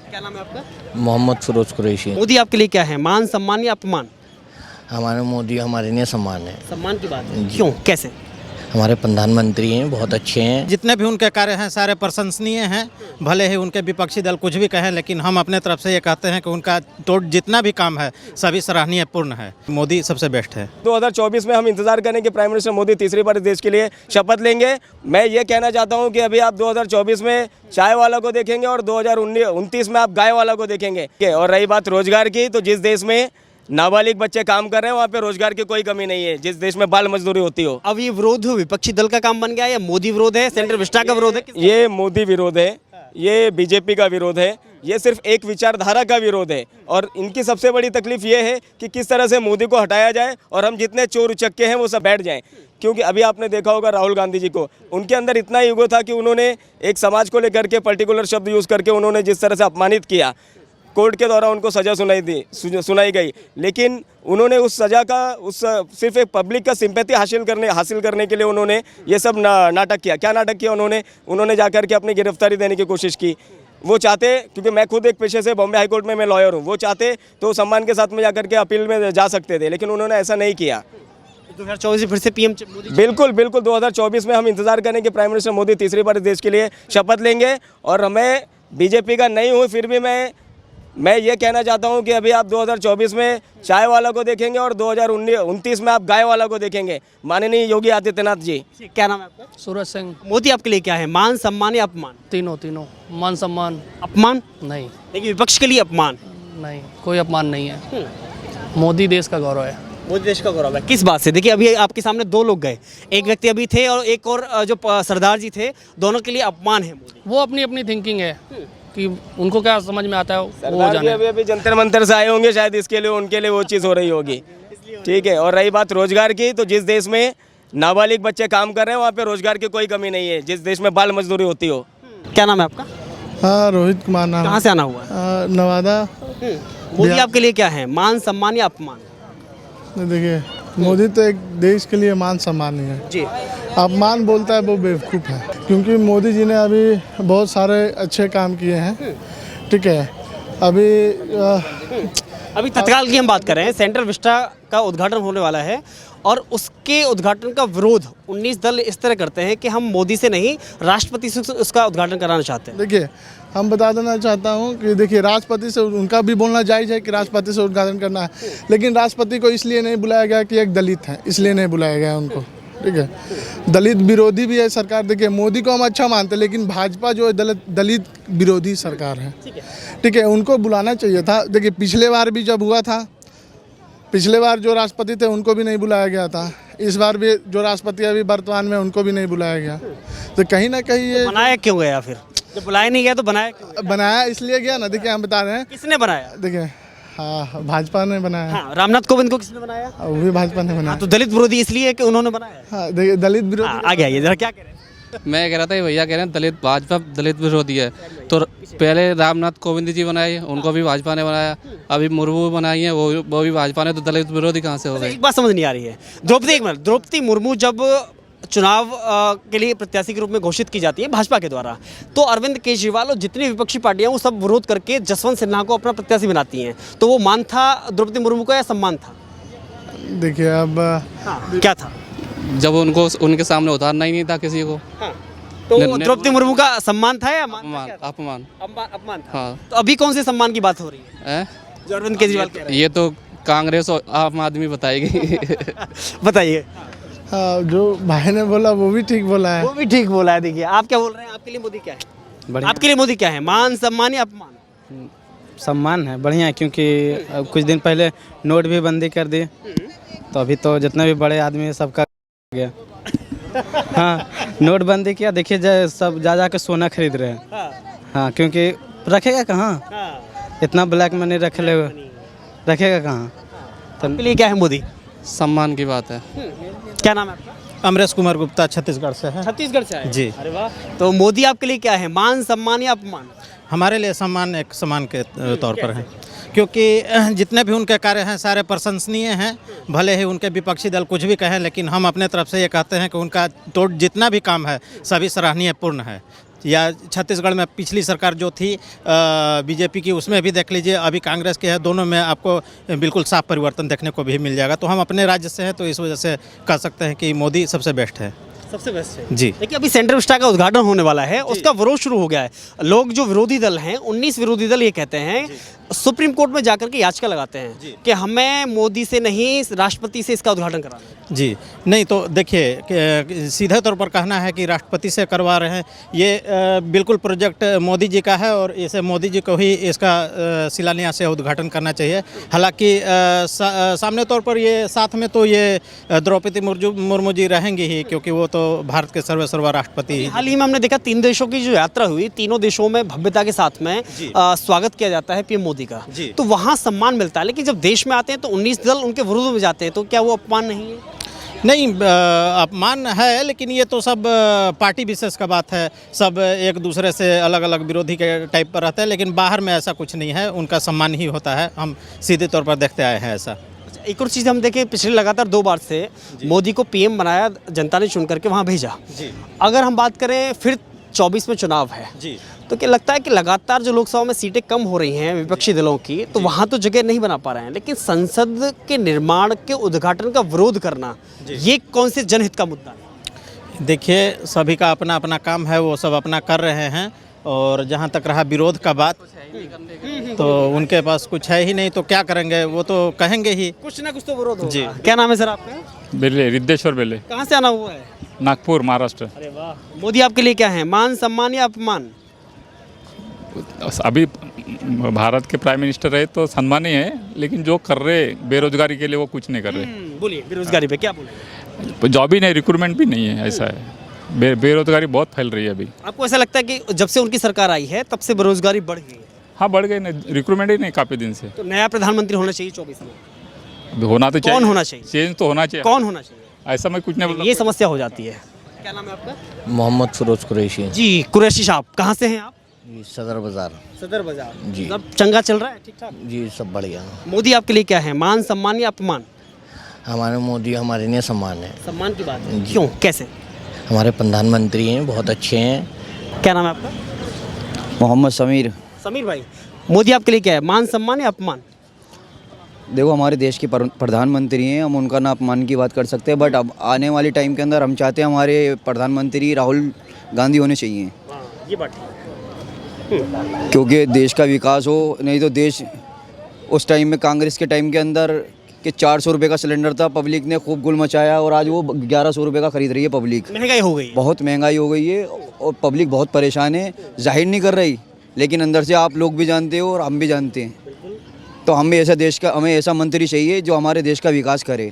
क्या नाम है आपका? मोहम्मद फिरोज कुरैशी। मोदी आपके लिए क्या है, मान सम्मान या अपमान? हमारे मोदी हमारे लिए सम्मान है। सम्मान की बात है, क्यों, कैसे? हमारे प्रधानमंत्री हैं, बहुत अच्छे हैं। जितने भी उनके कार्य हैं सारे प्रशंसनीय हैं। भले ही उनके विपक्षी दल कुछ भी कहें, लेकिन हम अपने तरफ से ये कहते हैं कि उनका तो जितना भी काम है सभी सराहनीय पूर्ण है। मोदी सबसे बेस्ट है। 2024 में हम इंतजार करें कि प्राइम मिनिस्टर मोदी तीसरी बार देश के लिए शपथ लेंगे। मैं ये कहना चाहता हूँ कि अभी आप 2024 में चाय वाला को देखेंगे और 2029 में आप गाय वाला को देखेंगे। और रही बात रोजगार की, तो जिस देश में नाबालिग बच्चे काम कर रहे हैं वहाँ पे रोजगार की कोई कमी नहीं है, जिस देश में बाल मजदूरी होती हो। अब ये विरोध विपक्षी दल का काम बन गया या मोदी विरोध है, सेंटर विस्टा का विरोध है? ये मोदी विरोध है, ये बीजेपी का विरोध है, ये सिर्फ एक विचारधारा का विरोध है। और इनकी सबसे बड़ी तकलीफ ये है कि किस तरह से मोदी को हटाया जाए और हम जितने चोर उचक्के हैं वो सब बैठ जाएं। क्योंकि अभी आपने देखा होगा राहुल गांधी जी को, उनके अंदर इतना ईगो था कि उन्होंने एक समाज को लेकर के पर्टिकुलर शब्द यूज़ करके उन्होंने जिस तरह से अपमानित किया, कोर्ट के द्वारा उनको सज़ा सुनाई गई, लेकिन उन्होंने उस सज़ा का सिर्फ एक पब्लिक का सिंपैथी हासिल करने के लिए उन्होंने ये सब नाटक किया। क्या नाटक किया उन्होंने जाकर के अपनी गिरफ्तारी देने की कोशिश की। वो चाहते, क्योंकि मैं खुद एक पेशे से बॉम्बे हाई कोर्ट में मैं लॉयर हूँ, वो चाहते तो सम्मान के साथ में जाकर के अपील में जा सकते थे, लेकिन उन्होंने ऐसा नहीं किया। 2024 में फिर से पीएम मोदी? बिल्कुल 2024 में हम इंतजार करें कि प्राइम मिनिस्टर मोदी तीसरी बार देश के लिए शपथ लेंगे। और हमें बीजेपी का नहीं हूँ, फिर भी मैं ये कहना चाहता हूँ कि अभी आप 2024 में चाय वाला को देखेंगे और 2029 में आप गाय वाला को देखेंगे, माननीय योगी आदित्यनाथ जी। क्या नाम है आपका? सूरज सिंह। मोदी आपके लिए क्या है, मान सम्मान या अपमान? तीनों मान सम्मान। अपमान नहीं लेकिन विपक्ष के लिए अपमान? नहीं, कोई अपमान नहीं है। मोदी देश का गौरव है। मोदी देश का गौरव है। किस बात से? देखिए अभी आपके सामने दो लोग गए, एक व्यक्ति अभी थे और एक और जो सरदार जी थे, दोनों के लिए अपमान है मोदी। वो अपनी अपनी थिंकिंग है कि उनको क्या समझ में आता है वो सरदार जी अभी जंतर मंतर से आए होंगे, शायद इसके लिए उनके लिए वो चीज़ हो रही होगी। ठीक है। और रही बात रोजगार की, तो जिस देश में नाबालिग बच्चे काम कर रहे हैं वहाँ पे रोजगार की कोई कमी नहीं है, जिस देश में बाल मजदूरी होती हो। क्या नाम है आपका? हाँ, रोहित कुमार नाम। कहाँ से आना हुआ? नवादा। मोदी आपके लिए क्या है, मान सम्मान या अपमान? देखिए, मोदी तो एक देश के लिए मान सम्मान ही है जी। अपमान बोलता है वो बेवकूफ़ है, क्योंकि मोदी जी ने अभी बहुत सारे अच्छे काम किए हैं। ठीक है। अभी तत्काल की हम बात कर रहे हैं, सेंट्रल विस्टा का उद्घाटन होने वाला है और उसके उद्घाटन का विरोध 19 दल इस तरह करते हैं कि हम मोदी से नहीं राष्ट्रपति से उसका उद्घाटन कराना चाहते हैं। देखिए, हम बता देना चाहता हूँ कि देखिए, राष्ट्रपति से उनका भी बोलना जायज़ है कि राष्ट्रपति से उद्घाटन करना है, लेकिन राष्ट्रपति को इसलिए नहीं बुलाया गया कि एक दलित है, इसलिए नहीं बुलाया गया उनको। ठीक है। दलित विरोधी भी है सरकार। देखिए, मोदी को हम अच्छा मानते हैं, लेकिन भाजपा जो है दलित विरोधी सरकार है। ठीक है, उनको बुलाना चाहिए था। देखिए, पिछले बार भी जब हुआ था, पिछले बार जो राष्ट्रपति थे उनको भी नहीं बुलाया गया था, इस बार भी जो राष्ट्रपति अभी वर्तमान में उनको भी नहीं बुलाया गया। तो कहीं ना कहीं ये बनाया क्यों गया? फिर जब बुलाया नहीं गया तो बनाया क्यों? बनाया इसलिए गया ना। देखिए, हम बता रहे हैं किसने बनाया? देखिए, हाँ, भाजपा ने बनाया। हाँ, रामनाथ कोविंद को किसने बनाया? वो भी भाजपा ने बनाया। तो दलित विरोधी इसलिए कि उन्होंने बनाया। हाँ, देखिए, दलित विरोधी। आगे आइए जरा, क्या कह रहे हैं? मैं कह रहा था ये भैया कह रहे हैं दलित भाजपा दलित विरोधी है, तो पहले रामनाथ कोविंद जी बनाए, उनको भी भाजपा ने बनाया, अभी मुर्मू बनाई है वो भी भाजपा ने, तो दलित विरोधी कहाँ से हो गए? एक बात समझ नहीं आ रही है। द्रौपदी मुर्मू जब चुनाव के लिए प्रत्याशी के रूप में घोषित की जाती है भाजपा के द्वारा, तो अरविंद केजरीवाल और जितनी विपक्षी पार्टियां वो सब विरोध करके जसवंत सिन्हा को अपना प्रत्याशी बनाती हैं। तो वो मान था द्रौपदी मुर्मू का या सम्मान था? देखिए, अब क्या था? जब उनको उनके सामने उतारना ही नहीं था किसी को। तो द्रौपदी मुर्मू का सम्मान था या अपमान था? हाँ। तो अभी कौन से सम्मान की बात हो रही है जो अरविंद केजरीवाल कह रहे हैं? ये तो कांग्रेस और आम आदमी बताएगी। बताइए। जो भाई ने बोला वो भी ठीक बोला है। वो भी ठीक बोला है। देखिए, आप क्या बोल रहे हैं? आपके लिए मोदी क्या है? आपके लिए मोदी क्या है, मान सम्मान या अपमान? सम्मान है, बढ़िया है, क्योंकि कुछ दिन पहले नोट भी बंदी कर दी, तो अभी तो जितने भी बड़े आदमी है सबका गया। हाँ, नोटबंदी किया। देखिए, सब जा के सोना खरीद रहे हैं। हाँ, क्योंकि रखेगा कहाँ? इतना ब्लैक मनी रखेगा कहाँ? तो आपके लिए क्या है मोदी? सम्मान की बात है। क्या नाम है आपका? अमरेश कुमार गुप्ता, छत्तीसगढ़ से है। छत्तीसगढ़ से आए? जी। अरे वाह। तो मोदी आपके लिए क्या है, मान सम्मान या अपमान? हमारे लिए सम्मान एक सम्मान के तौर पर है, क्योंकि जितने भी उनके कार्य हैं सारे प्रशंसनीय हैं। भले ही उनके विपक्षी दल कुछ भी कहें, लेकिन हम अपने तरफ से ये कहते हैं कि उनका तो जितना भी काम है सभी सराहनीय पूर्ण है। या छत्तीसगढ़ में पिछली सरकार जो थी बीजेपी की, उसमें भी देख लीजिए, अभी कांग्रेस के है, दोनों में आपको बिल्कुल साफ परिवर्तन देखने को भी मिल जाएगा। तो हम अपने राज्य से हैं तो इस वजह से कह सकते हैं कि मोदी सबसे बेस्ट है। सबसे बेस्ट है जी। देखिए अभी सेंट्रल विस्टा का उद्घाटन होने वाला है, उसका विरोध शुरू हो गया है। लोग जो विरोधी दल हैं 19 विरोधी दल ये कहते हैं, सुप्रीम कोर्ट में जाकर के याचिका लगाते हैं कि हमें मोदी से नहीं राष्ट्रपति से इसका उद्घाटन कराना है। जी नहीं, तो देखिए सीधे तौर पर कहना है कि राष्ट्रपति से करवा रहे हैं, ये बिल्कुल प्रोजेक्ट मोदी जी का है और इसे मोदी जी को ही इसका शिलान्यास या उद्घाटन करना चाहिए। हालांकि सामने तौर पर ये साथ में तो ये द्रौपदी मुर्मू जी रहेंगी ही, क्योंकि वो तो भारत के सर्वसर्वा राष्ट्रपति। हाल ही में हमने देखा 3 देशों की जो यात्रा हुई, तीनों देशों में भव्यता के साथ में स्वागत किया जाता है पीएम मोदी का, तो वहाँ सम्मान मिलता है। लेकिन जब देश में आते हैं तो 19 दल उनके विरोध में जाते हैं, तो क्या वो अपमान नहीं है? नहीं, अपमान है, लेकिन ये तो सब पार्टी विशेष का बात है, सब एक दूसरे से अलग अलग विरोधी के टाइप पर रहते हैं, लेकिन बाहर में ऐसा कुछ नहीं है, उनका सम्मान ही होता है। हम सीधे तौर पर देखते आए हैं ऐसा। एक और चीज़ हम देखें, पिछले लगातार 2 बार से मोदी को पीएम बनाया, जनता ने चुन करके वहाँ भेजा। अगर हम बात करें फिर 24 में चुनाव है जी, तो क्या लगता है कि लगातार जो लोकसभा में सीटें कम हो रही हैं विपक्षी दलों की, तो वहाँ तो जगह नहीं बना पा रहे हैं, लेकिन संसद के निर्माण के उद्घाटन का विरोध करना, ये कौन से जनहित का मुद्दा है? देखिए सभी का अपना अपना काम है, वो सब अपना कर रहे हैं। और जहाँ तक रहा विरोध का बात, तो उनके पास कुछ है ही नहीं, तो क्या करेंगे, वो तो कहेंगे ही। कुछ ना कुछ तो विरोध होगा। जी। क्या नाम है सर आपका? बेले, रिद्धेश्वर बेले, कहाँ से आना हुआ है? नागपुर, महाराष्ट्र। अरे वाह, मोदी आपके लिए क्या है, मान सम्मान या अपमान? अभी भारत के प्राइम मिनिस्टर रहे तो सम्मान ही है, लेकिन जो कर रहे बेरोजगारी के लिए वो कुछ नहीं कर रहे। बोलिए, बेरोजगारी पे क्या बोले? जॉब ही नहीं, रिक्रूटमेंट भी नहीं है, ऐसा है। बेरोजगारी बहुत फैल रही है अभी। आपको ऐसा लगता है कि जब से उनकी सरकार आई है तब से बेरोजगारी बढ़ गई है? हाँ, बढ़ गई, नहीं रिक्रूटमेंट ही नहीं काफ़ी दिन से। तो नया प्रधानमंत्री होना चाहिए 24 में? होना तो चाहिए। कौन होना चाहिए? चेंज तो होना चाहिए। कौन होना चाहिए? ऐसा मैं कुछ नहीं बोल। ये समस्या हो जाती है। क्या नाम है आपका? मोहम्मद फिरोज कुरैशी। जी, कुरैशी साहब, कहाँ से हैं आप? जी, सदर बाज़ार। सदर बाजार। जी। सब चंगा चल रहा है, ठीक ठाक? जी, सब बढ़िया। मोदी आपके लिए क्या है, मान सम्मान या अपमान? हमारे मोदी हमारे लिए सम्मान है। सम्मान की बात है, क्यों, कैसे? हमारे प्रधानमंत्री हैं, बहुत अच्छे हैं। क्या नाम है आपका? मोहम्मद समीर। समीर भाई, मोदी आपके लिए क्या है, मान सम्मान या अपमान? देखो, हमारे देश के प्रधानमंत्री हैं, हम उनका ना अपमान की बात कर सकते हैं, बट अब आने वाले टाइम के अंदर हम चाहते हैं हमारे प्रधानमंत्री राहुल गांधी होने चाहिए, ये बात ठीक है। क्योंकि देश का विकास हो। नहीं तो देश उस टाइम में कांग्रेस के टाइम के अंदर कि 400 रुपये का सिलेंडर था, पब्लिक ने खूब गुल मचाया और आज वो 1100 रुपये का खरीद रही है पब्लिक। महंगाई हो गई है। बहुत महंगाई हो गई है और पब्लिक बहुत परेशान है, जाहिर नहीं कर रही, लेकिन अंदर से आप लोग भी जानते हो और हम भी जानते हैं। तो हमें ऐसा मंत्री चाहिए जो हमारे देश का विकास करे।